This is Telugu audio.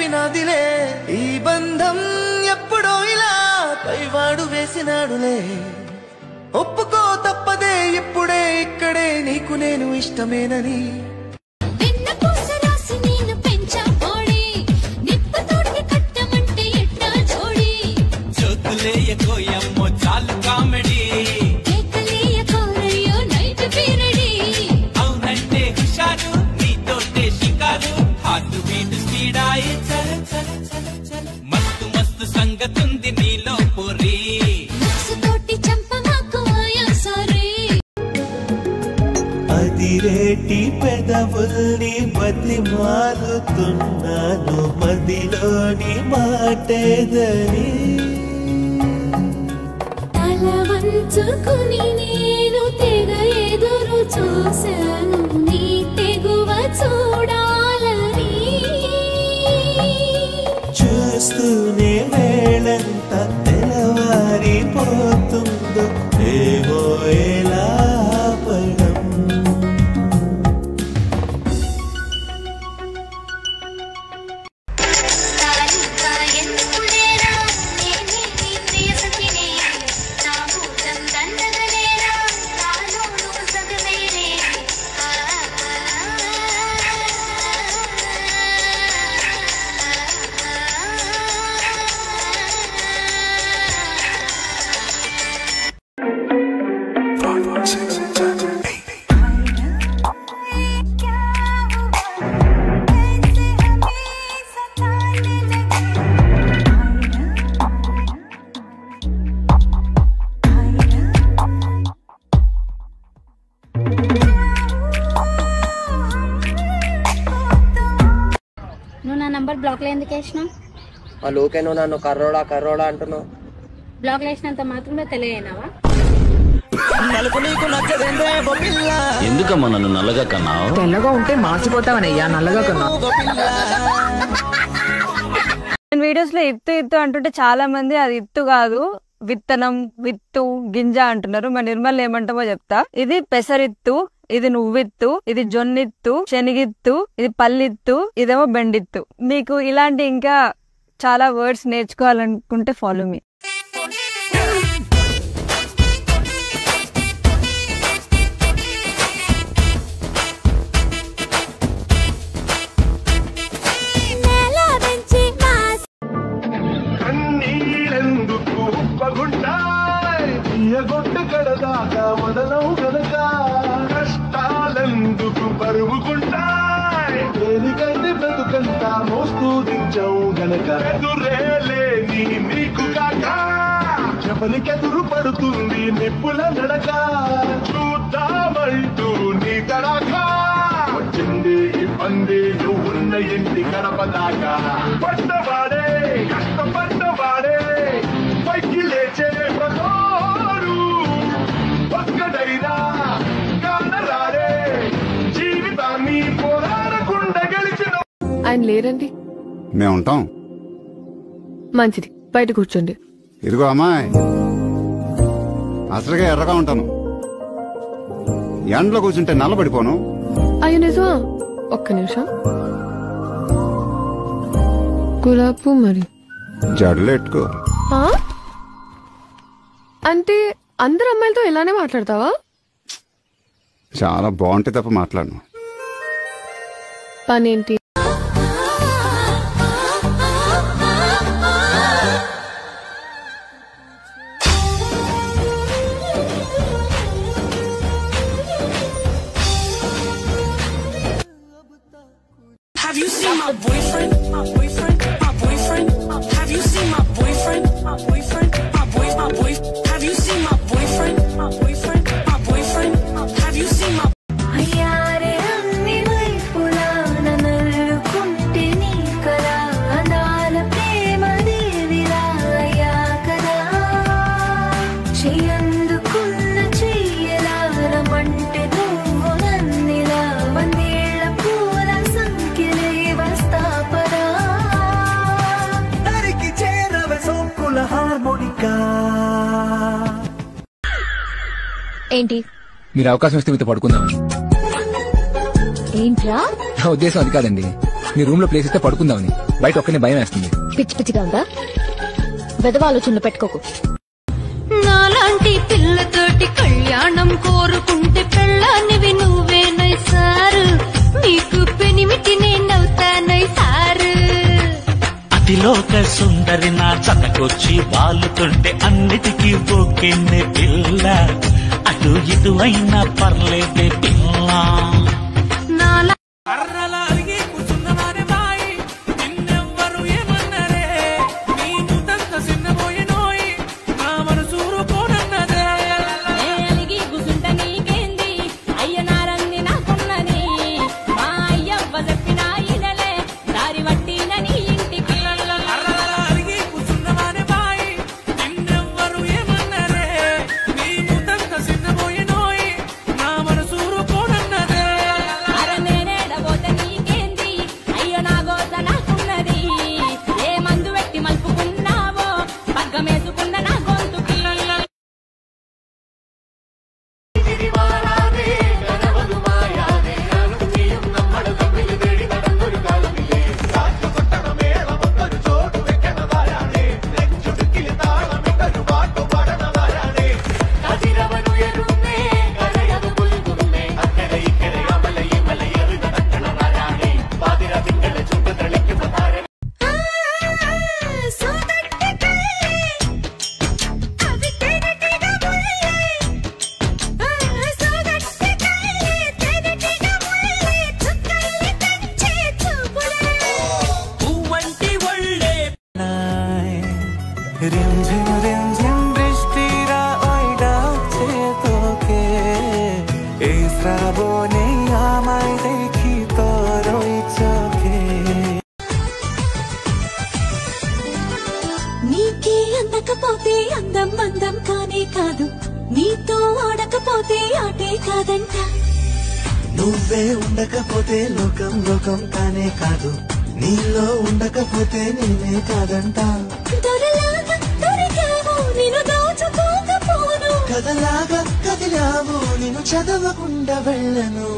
చెప్పినదిలే ఈ బంధం ఎప్పుడో ఇలా పైవాడు వేసినాడులే ఒప్పుకో తప్పదే ఇప్పుడే ఇక్కడే నీకు నేను ఇష్టమేనని చాలు కామెడీ అవునంటే హుషారు నీతోటే షికారు హార్ట్ బీట్ స్పీడాయి మస్తు మస్తు సంగతుంది నీలో పూరి అదిరేటి పెదవుల్ని బతి మారుతున్నాను మదిలోని మాటేదని వంచుకుని నేను తెగ ఎదురు చూశాను నీ తెగువ చూడాలని చూస్తూనే వేళంతా తెల్లవారిపోతుందో ఏవో ఎలా పడం బ్లాక్ లో ఎందుకు వేసినావు ఆ లోకేనో నన్ను కర్రోడా కర్రోడా అంటున్నావు బ్లాక్ వేసినంత మాత్రమే తెలియనావా ఎందుకమ్మా నన్ను నల్లగా కన్నావు తెల్లగా ఉంటే మార్చిపోతావనయ్యా నల్లగా కన్నావు వీడియోస్ లో ఇత్తు ఇత్తు అంటుంటే చాలా మంది అది ఇత్తు కాదు విత్తనం విత్తు గింజ అంటున్నారు మా నిర్మల్ ఏమంటామో చెప్తా ఇది పెసరిత్తు ఇది నువ్విత్తు ఇది జొన్నిత్తు శనగిత్తు ఇది పల్లిత్తు ఇదేమో బెండిత్తు మీకు ఇలాంటి ఇంకా చాలా వర్డ్స్ నేర్చుకోవాలనుకుంటే ఫాలో మీ కడదాకా మొదలవు గనక కష్టాలెందుకు పరుగుకుంటాయి దేనికంటే బ్రతుకంతా మోస్తూ దించవు గనక ఎదురేలేని నీకు కాక చెప్పనికెదురు పడుతుంది నిప్పుల నడక చూద్దామంటూ నీ తడాక వచ్చింది ఇబ్బంది నువ్వున్న ఇంటి గడప దాకా పడ్డవాడే కష్టపడ్డవాడే పైకి లేచే ఒక్కడైనా కానరాడే జీవితాన్ని పోరాడకుండా గెలిచిన ఆయన లేరండి మేము ఉంటాం మంచిది బయట కూర్చోండి ఇదిగో అమ్మాయి అసలుగా ఎర్రగా ఉంటాను ఎండలో కూర్చుంటే నల్లబడిపోను అయ్యో నిజమా ఒక్క నిమిషం గులాబ్ మరి జడలెట్టుకో అంటే అందరు అమ్మాయిలతో ఇలానే మాట్లాడతావా చాలా బాగుంటే తప్ప మాట్లాడను పనేంటి Have you seen my boyfriend? My boyfriend? My boyfriend? Have you seen my boyfriend? My boyfriend? My boyfriend? Have you seen my boyfriend? My boyfriend? My boyfriend? Have you seen my అయ్యారే అన్ని వైపులా నన్నుకుంటే నీ కలా అనాల ప్రేమ దేవిలా అయ్యా కదా చెయ్యందుకున్న చెయ్యలా రమంటే నువ్వు నన్నిలా వందేళ్ల పూల సంఖ్యలే వస్తాపరా దరికి చేరవ సోకుల హార్మోనికా ఏంటి మీరు అవకాశం ఇస్తే మీతో పడుకుందాం ఏంట్రా నా ఉద్దేశం అది కాదండి నీ రూమ్ లో ప్లేస్ ఇస్తే పడుకుందామని. బయట ఒక్కనే భయం వేస్తుంది. పిచ్చి పిచ్చిగా ఉందా? వెధవ ఆలోచనలు పెట్టుకోకు. నాలాంటి పిల్లతోటి కళ్యాణం కోరుకుంటే పెళ్ళానివి నువ్వేనై సారు, నీకు పెనిమిటి నేనవుతానై సారు. అతిలోక సుందరి నా చతకొచ్చి వాలుతుంటే అన్నిటికీ బొక్కెన్నే పిల్ల, అటు ఇటు అయినా పర్లేదే పిల్ల. నాలా నీకే అందకపోతే అందం అందం కానే కాదు, నీతో ఆడకపోతే ఆటే కాదంట. నువ్వే ఉండకపోతే లోకం లోకం కానే కాదు, నీలో ఉండకపోతే నేనే కాదంట. దొరలాగా దొరికావు నిన్ను దోచుకోకపోను, కథలాగా కదిలావు నిన్ను చదవకుండా వెళ్ళను.